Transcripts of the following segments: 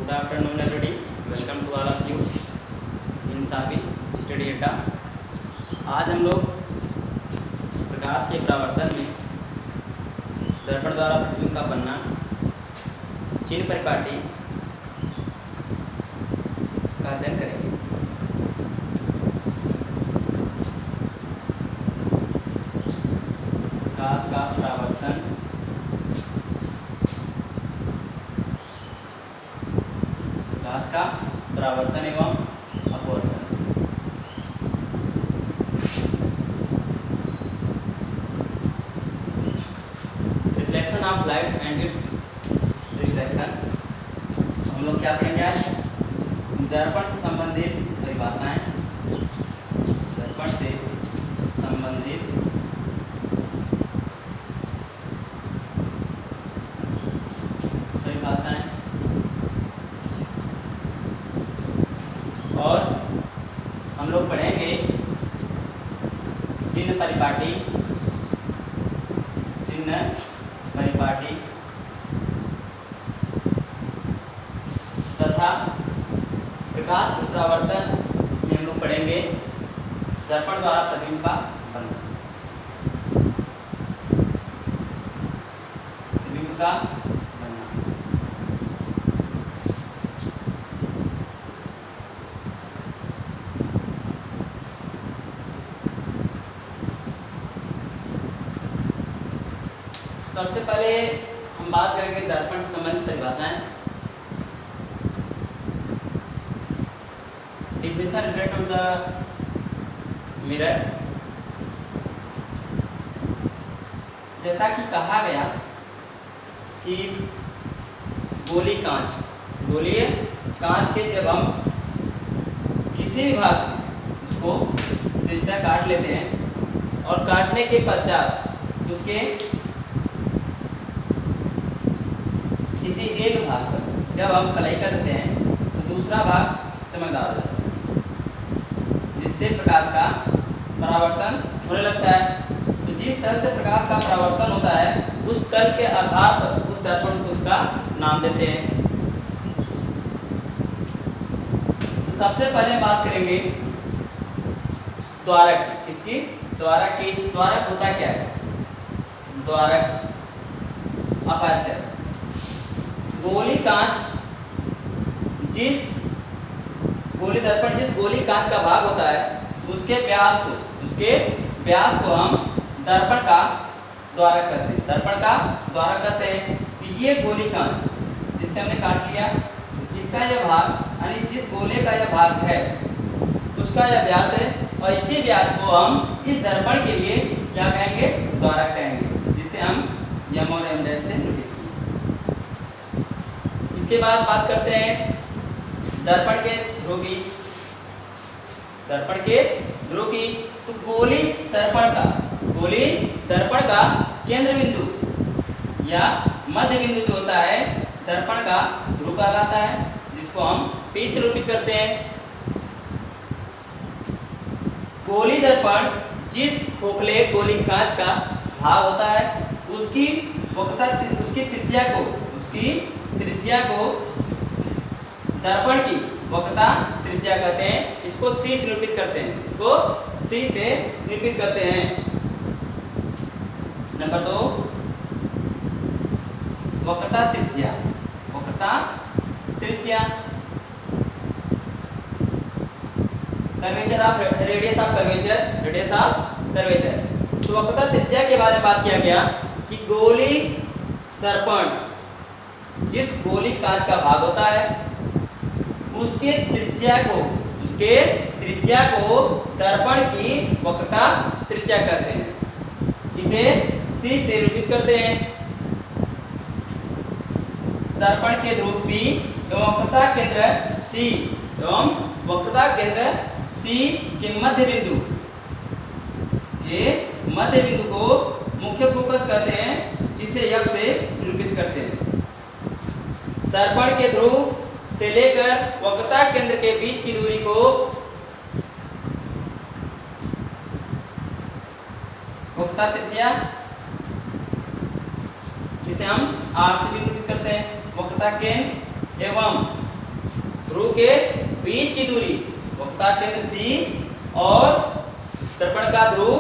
Good afternoon everybody. Welcome to all of you in SAPI Study Adda. आज हम लोग प्रकाश के परावर्तन में दर्पण द्वारा प्रतिबिंब का बनना, चिन्ह परिपाटी का अध्ययन करेंगे। प्रकाश का परावर्तन, प्रकाश का परावर्तन एवं अपवर्तन। Reflection of light and it's reflection. हम लोग क्या पढ़ेंगे आज? दर्पण से संबंधित परिभाषाएं, दर्पण से संबंधित परिभाषाएं और हम लोग पढ़ेंगे चिन्ह परिपाटी, चिन्ह परिपाटी तथा प्रकाश के परावर्तन में हम लोग पढ़ेंगे दर्पण द्वारा प्रतिबिंब का बनना, प्रतिबिंब का बनना। सबसे पहले हम बात करेंगे दर्पण से संबंधित परिभाषाएं। Definition related to the mirror। जैसा कि कहा गया कि गोलीय कांच के जब हम किसी भी भाग से उसको त्रिज्या काट लेते हैं और काटने के पश्चात उसके किसी एक भाग पर जब हम कलाई कर देते हैं तो दूसरा भाग चमकदार हो जाता है, जिससे प्रकाश का परावर्तन होने लगता है। तो जिस तल से प्रकाश का परावर्तन होता है उस तल के आधार पर उस दर्पण को उसका नाम देते हैं। तो सबसे पहले बात करेंगे द्वारक की। इसकी द्वारक होता क्या है? द्वारक अपर्चर। गोली दर्पण जिस गोली कांच का भाग होता है उसके व्यास को हम दर्पण का द्वारक कहते हैं। दर्पण का द्वारक कहते हैं। तो ये गोली कांच जिससे हमने काट लिया, इसका यह भाग यानी जिस गोले का यह भाग है उसका यह व्यास है और इसी व्यास को हम इस दर्पण के लिए क्या कहेंगे? द्वारक कहेंगे, जिसे हम यम और एम डैश से निरूपित किए। इसके बाद बात करते हैं दर्पण के ध्रुव की। तो गोली दर्पण का केंद्र बिंदु या मध्य बिंदु जो होता है दर्पण का ध्रुव कहलाता है, जिसको हम P से निरूपित करते हैं। गोली दर्पण जिस खोखले गोली कांच का भाग होता है उसकी त्रिज्या को दर्पण की वक्रता त्रिज्या कहते हैं। इसको C से निरूपित करते हैं। नंबर 2 वक्रता त्रिज्या। Curvature of radius of curvature. तो वक्रता त्रिज्या के बारे में बात किया गया कि गोली दर्पण जिस गोली कांच का भाग होता है उसके त्रिज्या को दर्पण की वक्रता त्रिज्या कहते हैं। इसे C से निरूपित करते हैं। दर्पण के ध्रुव P एवं वक्रता केंद्र C के मध्य बिंदु को मुख्य फोकस कहते हैं, जिसे F से निरूपित करते हैं। दर्पण के ध्रुव से लेकर वक्रता केंद्र के बीच की दूरी को वक्रता त्रिज्या, जिसे हम R से भी निरूपित करते हैं। वक्रता केंद्र एवं ध्रुव के बीच की दूरी वक्रता केंद्र C और दर्पण का ध्रुव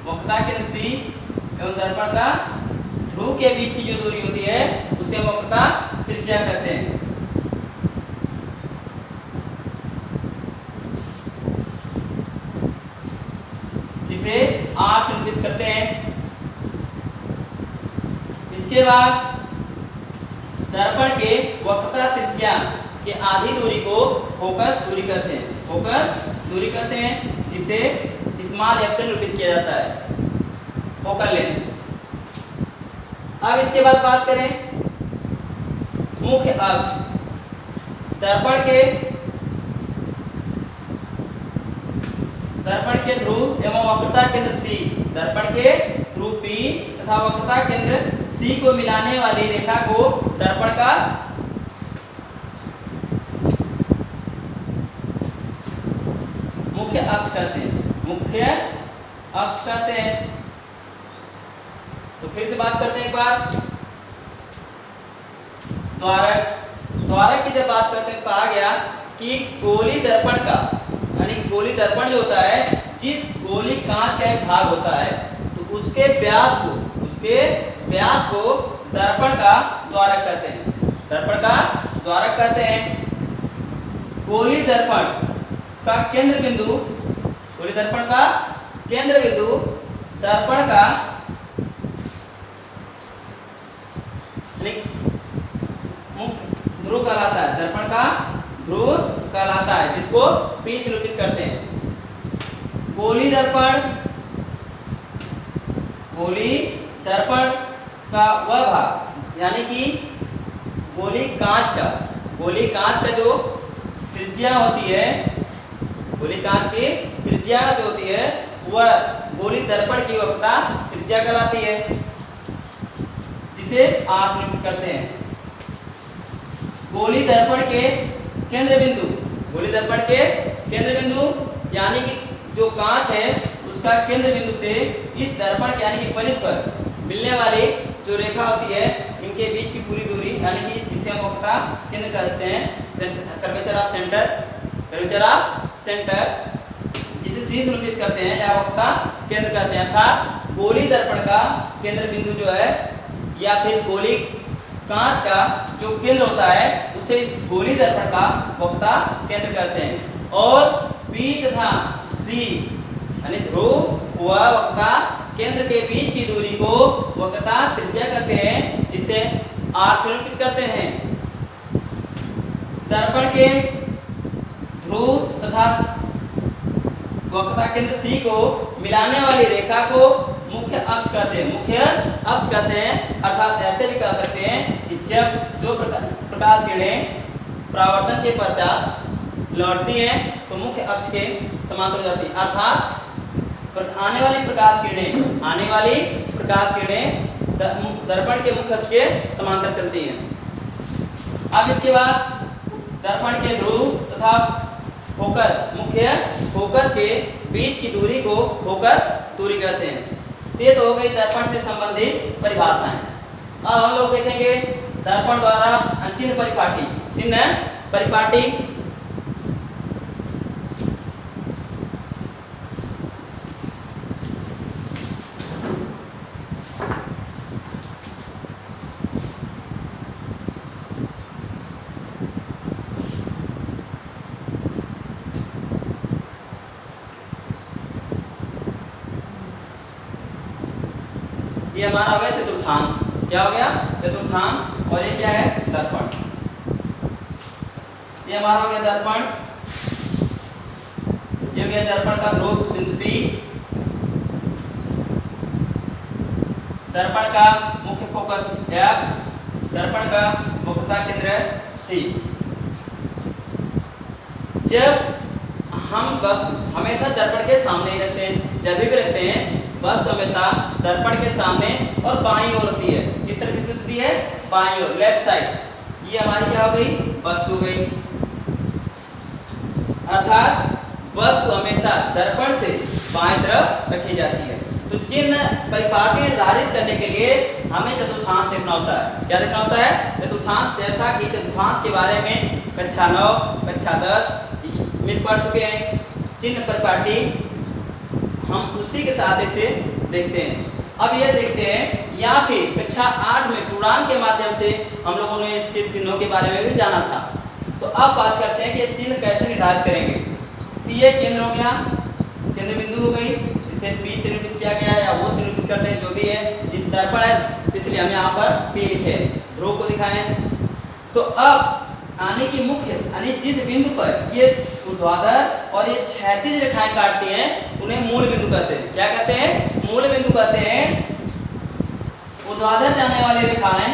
वक्रता केंद्र C एवं दर्पण का ध्रुव के बीच की जो दूरी होती है उसे वक्रता त्रिज्या कहते हैं। जिसे R से निरूपित करते हैं। इसके बाद दर्पण के वक्रता त्रिज्या के आधी दूरी को फोकस दूरी कहते हैं। फोकस दूरी कहते हैं जिसे स्मॉल f से निरूपित किया जाता है, फोकल लेंथ। अब इसके बाद बात करें मुख्य अक्ष। दर्पण के ध्रुव एवं वक्रता केंद्र C, दर्पण के ध्रुव P तथा वक्रता केंद्र C को मिलाने वाली रेखा को दर्पण का मुख्य अक्ष कहते हैं। मुख्य अक्ष कहते हैं। तो फिर से बात करते हैं एक बार द्वारक की जब बात करते हैं तो कहा गया कि गोली दर्पण का यानी गोली दर्पण जो होता है, जिस गोली कांच का एक भाग होता है तो उसके व्यास को दर्पण का द्वारक कहते हैं। दर्पण का द्वारक कहते हैं। गोली दर्पण का केंद्र बिंदु दर्पण का मुख्य ध्रुव कहलाता है। दर्पण का ध्रुव कहलाता है जिसको P से निरूपित करते हैं। गोली दर्पण का वह भाग यानी कि गोली कांच का जो त्रिज्या होती है, गोली कांच की त्रिज्या जो होती है वह गोली दर्पण की वक्रता त्रिज्या कहलाती है, जिसे R से निरूपित करते हैं। गोली दर्पण के केंद्र बिंदु यानी कि जो कांच है उसका केंद्र बिंदु से इस दर्पण के यानी कि परिध पर मिलने वाली जो रेखा होती है, इनके बीच की पूरी दूरी यानी कि जिसे हम वक्रता केंद्र कहते हैं, कर्वेचर ऑफ सेंटर, जिसे C से निरूपित करते हैं या वक्रता केंद्र कहते हैं। अर्थात गोली दर्पण का केंद्र बिंदु जो है या फिर गोली कांच का जो केंद्र होता है उसे इस गोली दर्पण का वक्रता केंद्र कहते हैं। और P तथा C यानी ध्रुव व वक्रता केंद्र के बीच की दूरी को वक्रता त्रिज्या कहते हैं, जिसे R से निरूपित करते हैं। दर्पण के ध्रुव तथा वक्रता केंद्र C को मिलाने वाली रेखा को मुख्य अक्ष कहते हैं। अर्थात ऐसे भी कह सकते हैं कि जब जो प्रकाश किरणें परावर्तन के पश्चात लौटती हैं तो मुख्य अक्ष के समांतर हो जाती है। अर्थात आने वाली प्रकाश किरणें दर्पण के मुख्य अक्ष के समांतर चलती हैं। अब इसके बाद दर्पण के ध्रुव तथा मुख्य फोकस के बीच की दूरी को फोकस दूरी कहते हैं। ये तो हो गई दर्पण से संबंधित परिभाषाएं। अब हम लोग देखेंगे दर्पण द्वारा चिन्ह परिपाटी। ये हमारा हो गया चतुर्थांश। क्या हो गया? चतुर्थांश। और ये क्या है? दर्पण। ये हमारा हो गया दर्पण। ये हो गया दर्पण का ध्रुव बिंदु P, दर्पण का मुख्य फोकस F, दर्पण का वक्रता केंद्र C। जब हम वस्तु हमेशा दर्पण के सामने ही रखते हैं, जब भी रखते हैं वस्तु हमेशा दर्पण के सामने और बाईं ओर होती है। किस तरह की स्थिति होती है? बाईं ओर, लेफ्ट साइड। ये हमारी क्या हो गई? वस्तु हो गई। अर्थात वस्तु हमेशा दर्पण से बाईं तरफ रखी जाती है। तो चिन्ह परिपाटी निर्धारित करने के लिए हमें चतुर्थांश देखना होता है। क्या देखना होता है? चतुर्थांश। जैसा कि चतुर्थांश के बारे में कक्षा 9, कक्षा 10 में पढ़ चुके हैं। चिन्ह परिपाटी हम उसी के साथ इसे देखते हैं। अब ये देखते हैं या फिर कक्षा 8 में पूर्णांक के माध्यम से हम लोगों ने इसके चिन्हों के बारे में भी जाना था। तो अब बात करते हैं कि ये चिन्ह कैसे निर्धारित करेंगे। तो ये केंद्र हो गया, केंद्र बिंदु हो गई, इसे P से निरूपित किया गया या वो से निरूपित करते हैं, जो भी है। इस दर्पण है इसलिए हम यहाँ पर P लिखे, ध्रुव को दिखाएं। तो अब आने की मुख्य यानी जिस बिंदु पर ये ऊर्ध्वाधर और ये क्षैतिज रेखाएं काटती हैं उन्हें मूल बिंदु कहते हैं। क्या कहते हैं? मूल बिंदु कहते हैं। ऊर्ध्वाधर जाने वाली रेखाएं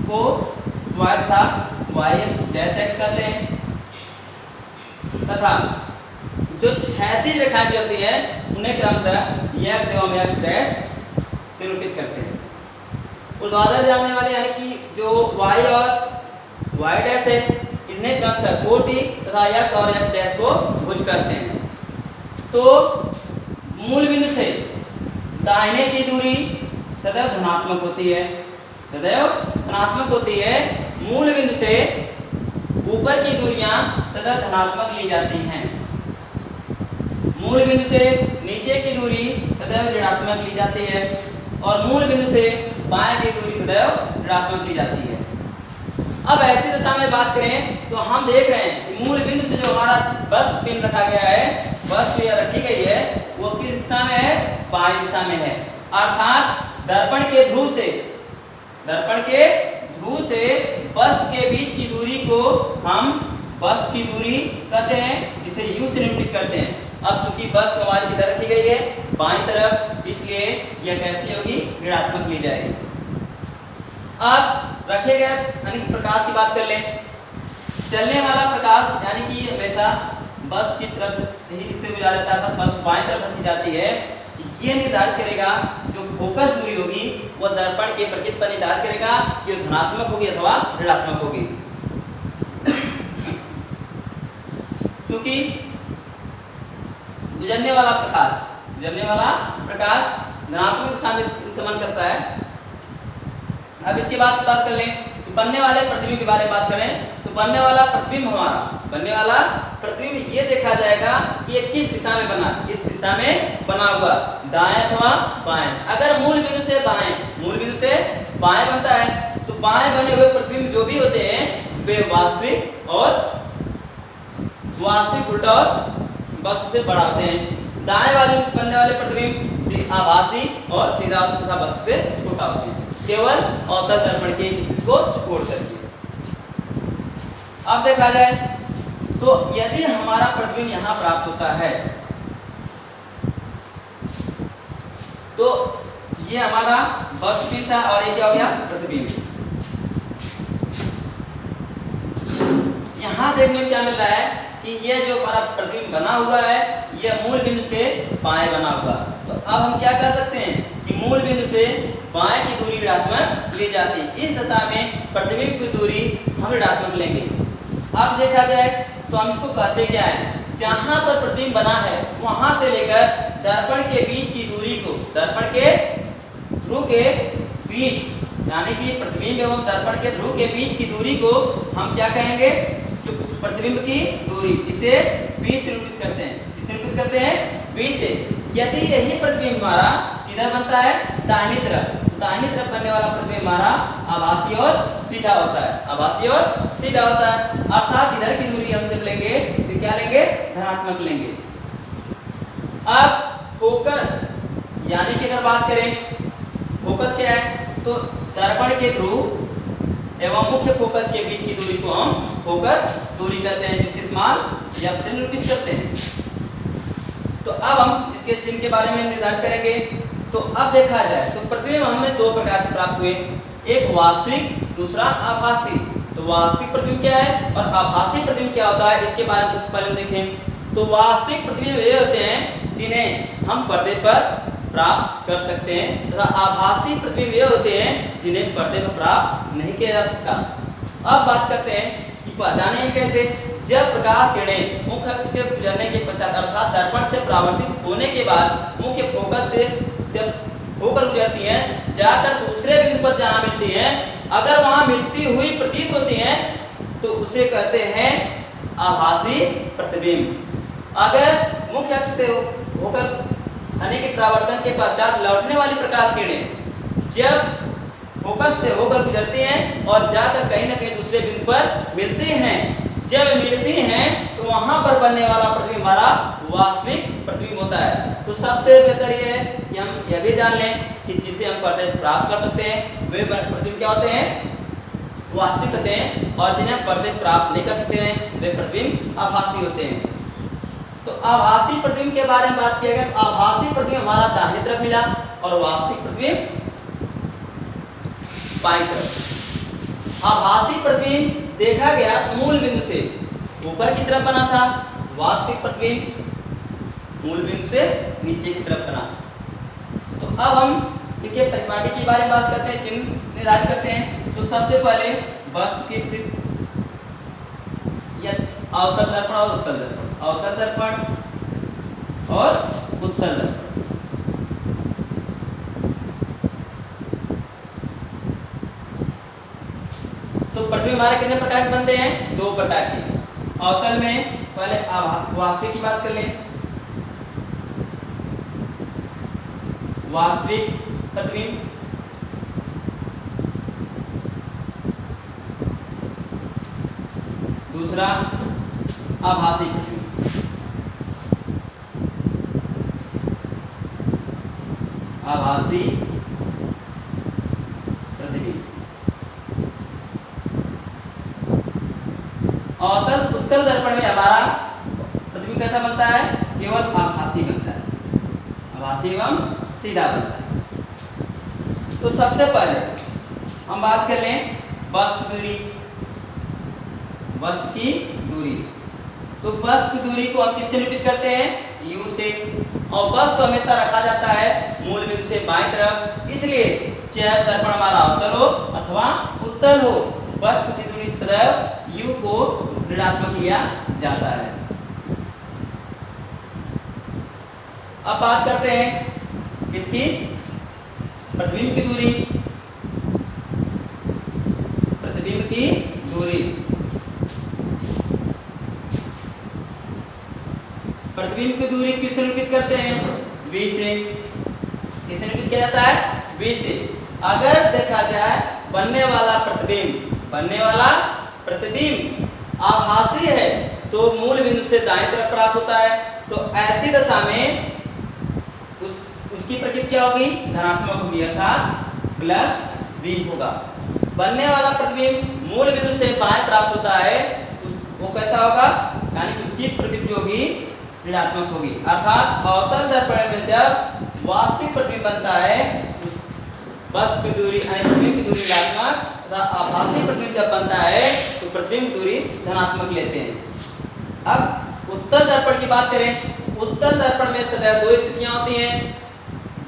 को y तथा y डैश x कहते हैं तथा जो क्षैतिज रेखाएं चलती हैं उन्हें क्रमशः x एवं x डैश से निरूपित करते हैं। ऊर्ध्वाधर जाने वाले यानी कि जो y और y डैश है इन्हें क्रमशः कोटि तथा x और x डैश को भुज करते हैं। तो मूल बिंदु से दाहिने की दूरी सदैव धनात्मक होती है, सदैव धनात्मक होती है। मूल बिंदु से ऊपर की दूरियां सदैव धनात्मक ली जाती हैं। मूल बिंदु से नीचे की दूरी सदैव ऋणात्मक ली जाती है और मूल बिंदु से बाएं की दूरी सदैव ऋणात्मक ली जाती है। अब ऐसी दशा में बात करें तो हम देख रहे हैं कि मूल बिंदु से जो हमारा वस्तु पिन रखा गया है, वस्तु यह रखी गई है, वो किस दिशा में है? बाएं दिशा में है। अर्थात दर्पण के ध्रुव से वस्तु के बीच की दूरी को हम वस्तु की दूरी कहते हैं, इसे u से निरूपित करते हैं। अब चूंकि वस्तु हमारी किधर रखी गई है? बाईं तरफ, इसलिए यह कैसी होगी? ऋणात्मक ली जाएगी। अब रखे गए यानी प्रकाश की बात कर लें। चलने वाला प्रकाश यानी कि हमेशा वस्तु की तरफ से ही इससे गुजरा जाता है, वस्तु बाएं तरफ रखी जाती है। ये निर्धारित करेगा जो फोकस दूरी होगी वो दर्पण के प्रकृति पर निर्धारित करेगा कि वो धनात्मक होगी अथवा ऋणात्मक होगी। क्योंकि गुजरने वाला प्रकाश धनात्मक दिशा में गमन करता है। अब इसके बाद बात कर लें तो बनने वाले प्रतिबिंब के बारे में बात करें तो बनने वाला प्रतिबिंब ये देखा जाएगा कि ये किस दिशा में बना, इस दिशा में बना हुआ, दाएं अथवा बाएं। अगर मूल बिंदु से बाएं बनता है तो बाएं बने हुए प्रतिबिंब जो भी होते हैं वे वास्तविक उल्टा और वस्तु से बड़ा होते हैं। दाएं वाले बनने वाले प्रतिबिंब आभासी और सीधा तथा वस्तु से छोटा होते हैं, केवल अवतल दर्पण के स्थिति को छोड़ करके। अब देखा जाए तो यदि हमारा प्रतिबिंब यहाँ प्राप्त होता है तो ये हमारा वस्तु था और ये क्या हो गया? प्रतिबिंब। यहाँ देखने में क्या मिल रहा है कि ये जो हमारा प्रतिबिंब बना हुआ है ये मूल बिंदु से बाएं बना हुआ। तो अब हम क्या कर सकते हैं कि मूल बिंदु से बाएं की दूरी ऋणात्मक ली जाती है। इस दशा में प्रतिबिंब की दूरी हम ऋणात्मक लेंगे। अब देखा जाए तो हम इसको कहते क्या है? जहां पर प्रतिबिंब बना है वहां से लेकर दर्पण के बीच की दूरी को, दर्पण के ध्रुव के बीच यानी कि प्रतिबिंब एवं दर्पण के ध्रुव के बीच की दूरी को हम क्या कहेंगे? जो प्रतिबिंब की दूरी, इसे 20 से निरूपित करते हैं। किससे निरूपित करते हैं? 20 से। यदि यही प्रतिबिंब हमारा किधर बनता है? दाहिनी तरफ। दाहिनी तरफ बनने वाला प्रतिबिंब हमारा आभासी और सीधा होता है। अर्थात इधर की दूरी हम जब लेंगे तो क्या लेंगे? धनात्मक लेंगे। अब फोकस यानी कि अगर बात करें फोकस क्या है तो दर्पण के ध्रुव एवं मुख्य फोकस के बीच की दूरी को हम फोकस दूरी कहते हैं, जिसे स्मॉल f से निरूपित करते हैं। तो अब हम इसके चिन्ह के बारे में निर्धारित करेंगे। तो अब देखा जाए तो प्रतिबिंब हमें दो प्रकार के प्राप्त हुए, एक वास्तविक, दूसरा आभासी। तो वास्तविक प्रतिबिंब क्या है और आभासी प्रतिबिंब क्या होता है इसके बारे में सबसे पहले देखें। तो वास्तविक प्रतिबिंब वे होते हैं जिन्हें हम पर्दे पर प्राप्त कर सकते हैं तथा आभासी प्रतिबिंब वे होते हैं जिन्हें पर्दे पर प्राप्त नहीं किया जा सकता। अब बात करते हैं कि पहचाने कैसे। जब प्रकाश किरणें मुख्य अक्ष से गुजरने के पश्चात अर्थात दर्पण से परावर्तित होने के बाद मुख्य फोकस से जब होकर गुजरती हैं जाकर दूसरे बिंदु पर जहां मिलती हैं, अगर वहां मिलती हुई प्रतीत होती हैं तो उसे कहते हैं आभासी प्रतिबिंब। अगर मुख्य अक्ष से होकर यानी कि परावर्तन के पश्चात लौटने वाली प्रकाश किरणें जब फोकस से होकर गुजरती हैं और जाकर कहीं ना कहीं दूसरे बिंदु पर मिलती हैं, जब मिलती हैं तो वहां पर बनने वाला प्रतिबिंब हमारा वास्तविक प्रतिबिंब होता है। तो सबसे बेहतर ये है कि हम यह भी जान लें कि जिसे हम प्रत्यक्ष प्राप्त कर सकते हैं वे प्रतिबिंब क्या होते हैं, वास्तविक होते हैं, और जिन्हें हम प्रत्यक्ष प्राप्त नहीं कर सकते हैं वे प्रतिबिंब आभासी होते हैं। तो आभासी प्रतिबिंब के बारे में बात किया गया, तो आभासी प्रतिबिंब हमारा दाहिनी तरफ मिला और वास्तविक प्रतिबिंब बाईं तरफ। आभासी प्रतिबिंब देखा गया मूल बिंदु से ऊपर की तरफ बना था, वास्तविक प्रतिबिंब मूल बिंदु से नीचे की तरफ बना। तो अब हम इनके परिपाटी के बारे में बात करते हैं, चिन्ह निर्धारित करते हैं। तो सबसे पहले वस्तु की स्थिति या अवतल दर्पण और उत्तल दर्पण, अवतल दर्पण और उत्तल दर्पण। तो प्रतिबिंब हमारे कितने प्रकार के बनते हैं, दो प्रकार के। अवतल में पहले वास्तविक की बात कर लें, वास्तविक प्रतिबिंब, दूसरा आभासी प्रतिबिंब, आभासी प्रतिबिंब। अवतल उत्तल दर्पण में हमारा प्रतिबिंब कैसा बनता है, केवल आभासी बनता है, आभासी एवं सीधा बनता है। तो सबसे पहले हम बात कर लें वस्तु दूरी, वस्तु की दूरी। तो वस्तु की दूरी को हम किससे निरूपित करते हैं, u से, और वस्तु हमेशा रखा जाता है मूल बिंदु से बाईं तरफ, इसलिए चाहे दर्पण हमारा अवतल हो अथवा उत्तल हो, वस्तु की दूरी सदैव u को ऋणात्मक लिया जाता है। अब बात करते हैं किसकी, प्रतिबिंब की दूरी, प्रतिबिंब की दूरी। प्रतिबिंब की दूरी किससे निरूपित करते हैं, v से। किससे निरूपित किया जाता है, v से। अगर देखा जाए बनने वाला प्रतिबिंब आभासी है तो मूल बिंदु से दाएं तरफ प्राप्त होता है, तो ऐसी दशा में उसकी प्रकृति क्या होगी, धनात्मक होगी, अर्थात प्लस v होगा। बनने वाला प्रतिबिंब मूल बिंदु से बाएं प्राप्त होता है तो वो कैसा होगा, यानी कि उसकी प्रकृति होगी ऋणात्मक होगी। अर्थात अवतल दर्पण में जब वास्तविक प्रतिबिंब बनता है, वस्तु की दूरी यानी प्रतिबिंब की दूरी ऋणात्मक, आभासी प्रतिबिंब जब बनता है तो प्रतिबिंब दूरी धनात्मक लेते हैं। अब उत्तल दर्पण की बात करें, उत्तल दर्पण में सदैव दो स्थितियां होती हैं।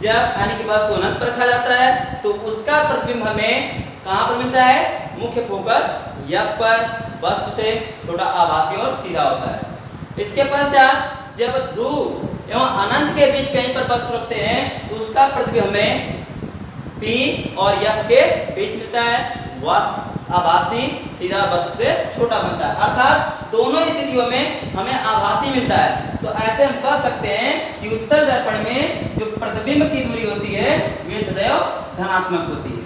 जब यानी कि वस्तु अनंत पर रखा जाता है तो उसका प्रतिबिंब हमें कहां पर मिलता है, मुख्य फोकस F पर, वस्तु से छोटा आभासी और सीधा होता है। इसके पश्चात जब ध्रुव एवं अनंत के बीच कहीं पर वस्तु रखते हैं तो उसका प्रतिबिंब हमें P और F के बीच मिलता है, वस्तु आभासी सीधा वस्तु से छोटा बनता है। अर्थात दोनों स्थितियों में हमें आभासी मिलता है। तो ऐसे हम कह सकते हैं कि उत्तल दर्पण में जो प्रतिबिंब की दूरी होती है वे सदैव धनात्मक होती है,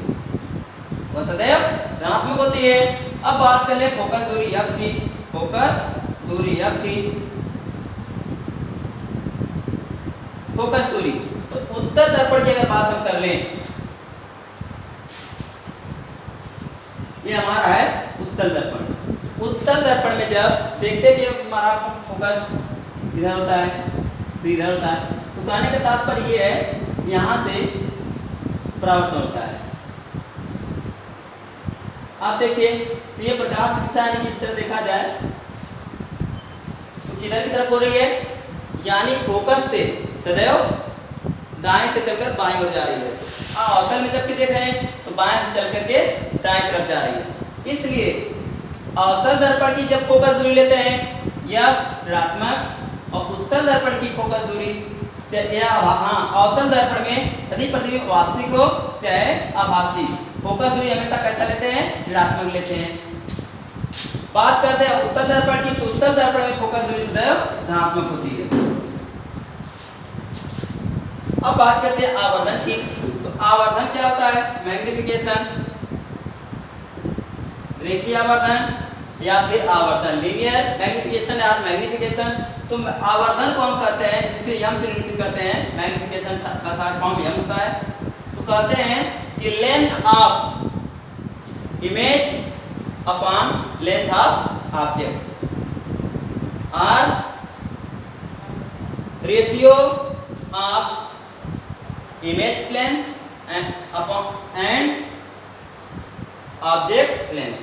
वह सदैव धनात्मक होती है। अब बात कर ले फोकस दूरी F की, फोकस दूरी F की, फोकस दूरी। तो उत्तल दर्पण की अगर बात हम कर लें, ये हमारा है उत्तल दर्पण। उत्तल दर्पण में जब देखते हैं कि हमारा फोकस इधर होता है, इधर होता है, तो कहने का तात्पर्य ये है यहाँ से परावर्तन होता है। आप देखिए ये प्रकाश की दिशा यानी कि इस तरह देखा जाए तो किधर की तरफ हो रही है, यानी फोकस से सदैव दाएं से चलकर बाएं ओर जा रही है। अवतल में जबकि देख रहे हैं तो बाएं से चल करके दाएं तरफ जा रही है। इसलिए अवतल दर्पण की जब फोकस दूरी लेते हैं यह ऋणात्मक, और उत्तल दर्पण की फोकस दूरी अवतल दर्पण में यदि प्रतिबिंब वास्तविक हो चाहे आभासी, फोकस दूरी हमेशा कैसा लेते हैं, ऋणात्मक लेते हैं। बात करते हैं उत्तल दर्पण की, तो उत्तल दर्पण में फोकस दूरी सदैव धनात्मक होती है। अब बात करते हैं आवर्धन की, तो आवर्धन क्या होता है, मैग्निफिकेशन, रेखीय आवर्धन या फिर आवर्धन, लीनियर मैग्निफिकेशन या मैग्निफिकेशन। तो आवर्धन को हम कहते हैं जिसे यम से निरूपित करते हैं, मैग्निफिकेशन का शॉर्ट फॉर्म यम होता है। तो कहते हैं कि length of image upon length of object और ratio of image length upon and object length,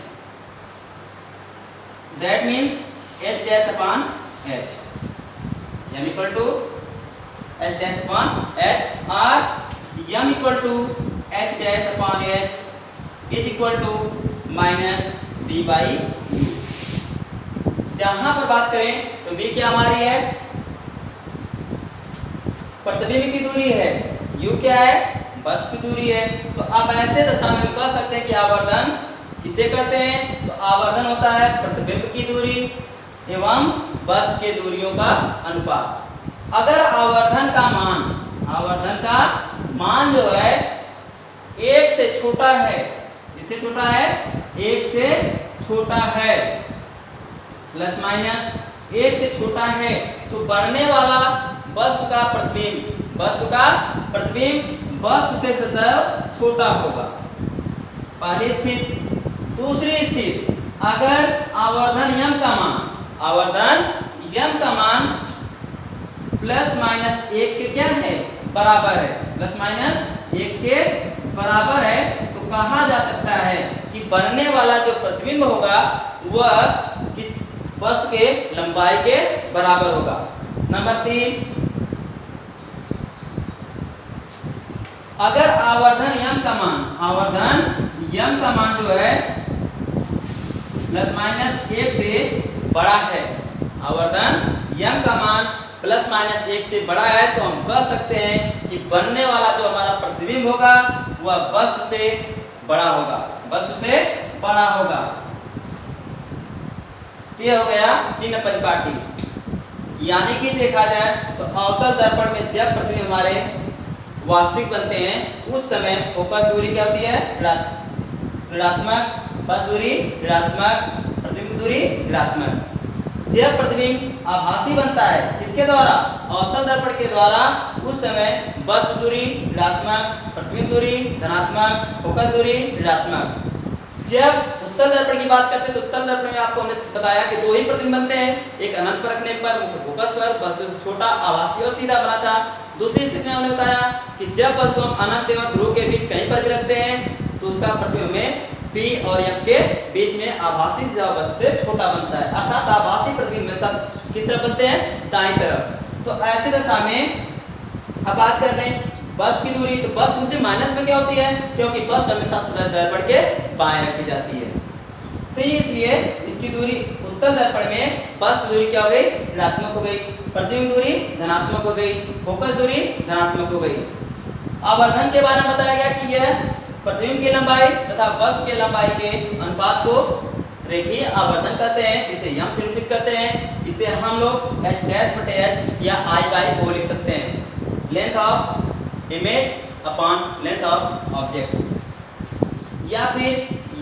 that means h dash upon h, m equal to h dash upon h or m equal to h dash upon h is equal to minus b by u। जहां पर बात करें तो b क्या हमारी है, प्रतिबिंब की दूरी है, u क्या है, वस्तु की दूरी है। तो अब ऐसे दशा में हम कह सकते हैं कि आवर्धन किसे कहते हैं, तो आवर्धन होता है प्रतिबिंब की दूरी एवं वस्तु के दूरियों का अनुपात। अगर आवर्धन का मान जो है 1 से छोटा है, इससे छोटा है, 1 से छोटा है, प्लस माइनस 1 से छोटा है, तो बनने वाला वस्तु का प्रतिबिंब वस्तु से सदैव छोटा होगा, पहली स्थिति। दूसरी स्थिति, अगर आवर्धन यम का मान प्लस माइनस 1 के क्या है, बराबर है, प्लस माइनस 1 के बराबर है, तो कहा जा सकता है कि बनने वाला जो प्रतिबिंब होगा वह किस वस्तु के लंबाई के बराबर होगा। नंबर 3, अगर आवर्धन यम का मान जो है प्लस माइनस 1 से बड़ा है, आवर्धन यम का मान प्लस माइनस 1 से बड़ा है, तो हम कह सकते हैं कि बनने वाला जो हमारा प्रतिबिंब होगा वह वस्तु से बड़ा होगा। ये हो गया चिन्ह परिपाटी। यानी कि देखा जाए तो अवतल दर्पण में जब प्रतिबिंब हमारे वास्तविक बनते हैं उस समय फोकस दूरी क्या होती है, ऋणात्मक, बस दूरी ऋणात्मक, प्रतिबिंब दूरी ऋणात्मक। जब प्रतिबिंब आभासी बनता है किसके द्वारा, अवतल दर्पण के द्वारा, उस समय वस्तु दूरी ऋणात्मक, प्रतिबिंब दूरी धनात्मक, फोकस दूरी ऋणात्मक। जब उत्तल दर्पण की बात करते हैं तो उत्तल दर्पण में आपको हमने बताया कि 2 ही प्रतिबिंब बनते हैं, एक अनंत पर रखने पर, मुख्य फोकस पर, वस्तु से छोटा, आभासी और सीधा बना था। दूसरी स्थिति में हमने बताया कि जब वस्तु हम अनंत एवं ध्रुव के बीच कहीं पर भी रखते हैं तो उसका प्रतिबिंब में P और M के बीच में आभासी वस्तु से छोटा बनता है, अर्थात आभासी प्रतिबिंब में सब किस तरफ बनते हैं, दाईं तरफ। तो ऐसी दशा में अब बात कर लें वस्तु की दूरी, तो वस्तु दूरी माइनस में क्या होती है, क्योंकि वस्तु हमेशा सदैव दर्पण के बाएं रखी जाती है। तो इसलिए इसकी दूरी उत्तल दर्पण में वस्तु दूरी क्या हो गई, ऋणात्मक हो गई, प्रतिबिंब दूरी धनात्मक हो गई, फोकस दूरी धनात्मक हो गई। आवर्धन के बारे में बताया गया कि यह प्रतिबिंब की लंबाई तथा वस्तु के लंबाई के अनुपात को रेखीय आवर्धन कहते हैं, इसे यम से निरूपित करते हैं। इसे हम लोग h डैश बटे h या I by O लिख सकते हैं, length of image upon length of object, या फिर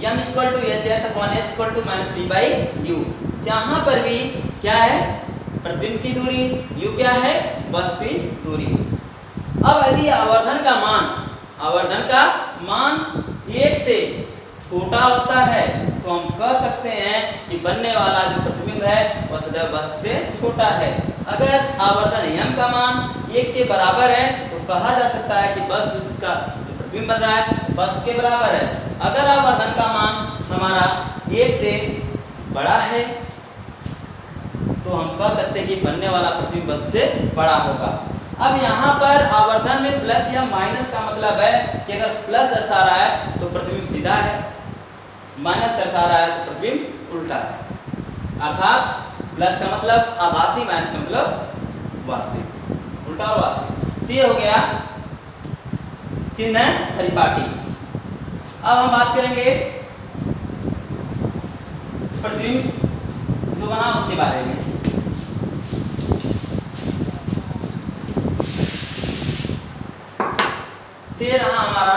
m equal to h dash upon h equal to minus v by u, जहां पर v क्या है, प्रतिबिंब की दूरी, u क्या है, वस्तु की दूरी। अब यदि आवर्धन का मान 1 से छोटा होता है तो हम कह सकते हैं कि बनने वाला जो प्रतिबिंब है वह सदैव वस्तु से छोटा है। अगर आवर्धन m का मान 1 के बराबर है तो कहा जा सकता है कि वस्तु का जो प्रतिबिंब बन रहा है वस्तु के बराबर है। अगर आवर्धन का मान हमारा 1 से बड़ा है तो हम कह सकते हैं कि बनने वाला प्रतिबिंब वस्तु से बड़ा होगा। अब यहाँ पर आवर्धन में प्लस या माइनस का मतलब है कि अगर प्लस दर्शा रहा है तो प्रतिबिंब सीधा है, माइनस दर्शा रहा है तो प्रतिबिंब उल्टा है। अर्थात प्लस का मतलब आभासी, माइनस का मतलब वास्तविक, उल्टा और वास्तविक। तो ये हो गया चिन्ह परिपाटी। अब हम बात करेंगे प्रतिबिंब जो बना उसके बारे में। तो ये रहा हमारा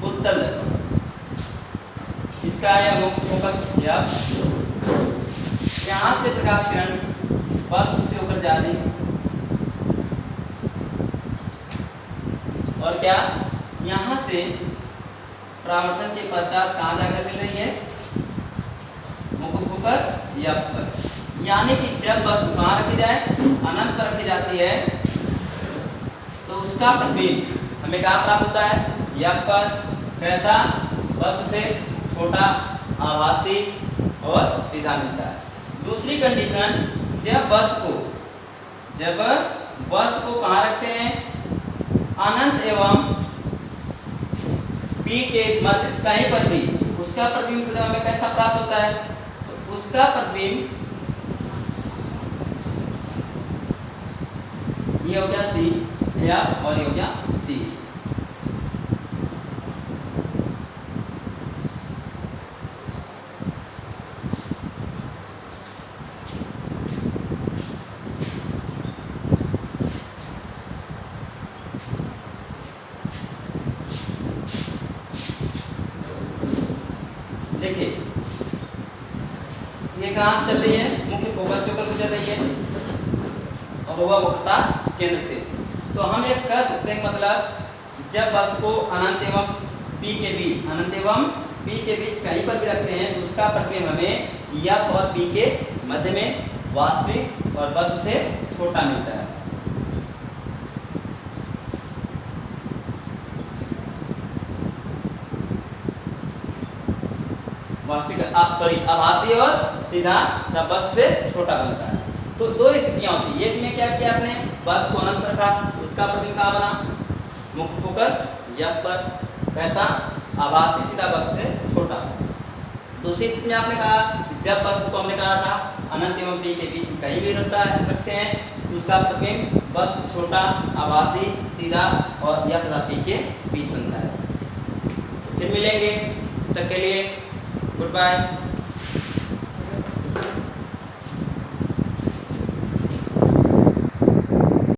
उत्तल दर्पण। इसका यह मुख्य फोकस यहाँ से प्रकाश किरण वस्तु से होकर जा रही और क्या यहाँ से परावर्तन के पश्चात कहाँ जाकर मिल रही है, मुख्य फोकस या पर। यानी कि जब वस्तु कहाँ रखी जाए, अनंत पर रखी जाती है, तो उसका प्रतिबिंब हमें कहाँ प्राप्त होता है, या पर। कैसा, वस्तु से छोटा, आभासी और सीधा मिलता है। दूसरी कंडीशन, जब वस्तु को कहाँ रखते हैं, अनंत एवं P के मध्य कहीं पर भी, उसका प्रतिबिंब सदैव हमें कैसा प्राप्त होता है, तो उसका प्रतिबिंब ये हो गया C या और ये हो गया C। देखिए ये कहाँ चल रही है, मुख्य फोकस से होकर गुजर रही है और वह वक्रता केंद्र से। तो हम एक कह सकते हैं, मतलब जब वस्तु को अनंत एवं P के बीच कहीं पर भी रखते हैं, तो उसका प्रतिबिंब हमें F और P के मध्य में वास्तविक और वस्तु से छोटा मिलता है। आभासी और सीधा वस्तु से छोटा बनता है। तो दो स्थितियां होती है, एक में क्या किया आपने, वस्तु को अनंत रखा, उसका प्रतिबिंब कहाँ बना, मुख्य फोकस या पर। कैसा, आभासी सीधा वस्तु से छोटा। दूसरी स्थिति में आपने कहा जब वस्तु को हमने कहा था अनंत एवं P के बीच कहीं भी रखते हैं, तो उसका प्रतिबिंब वस्तु से छोटा, आभासी, सीधा और या तथा P के बीच बनता है। फिर मिलेंगे, तब तक के लिए गुड बाय।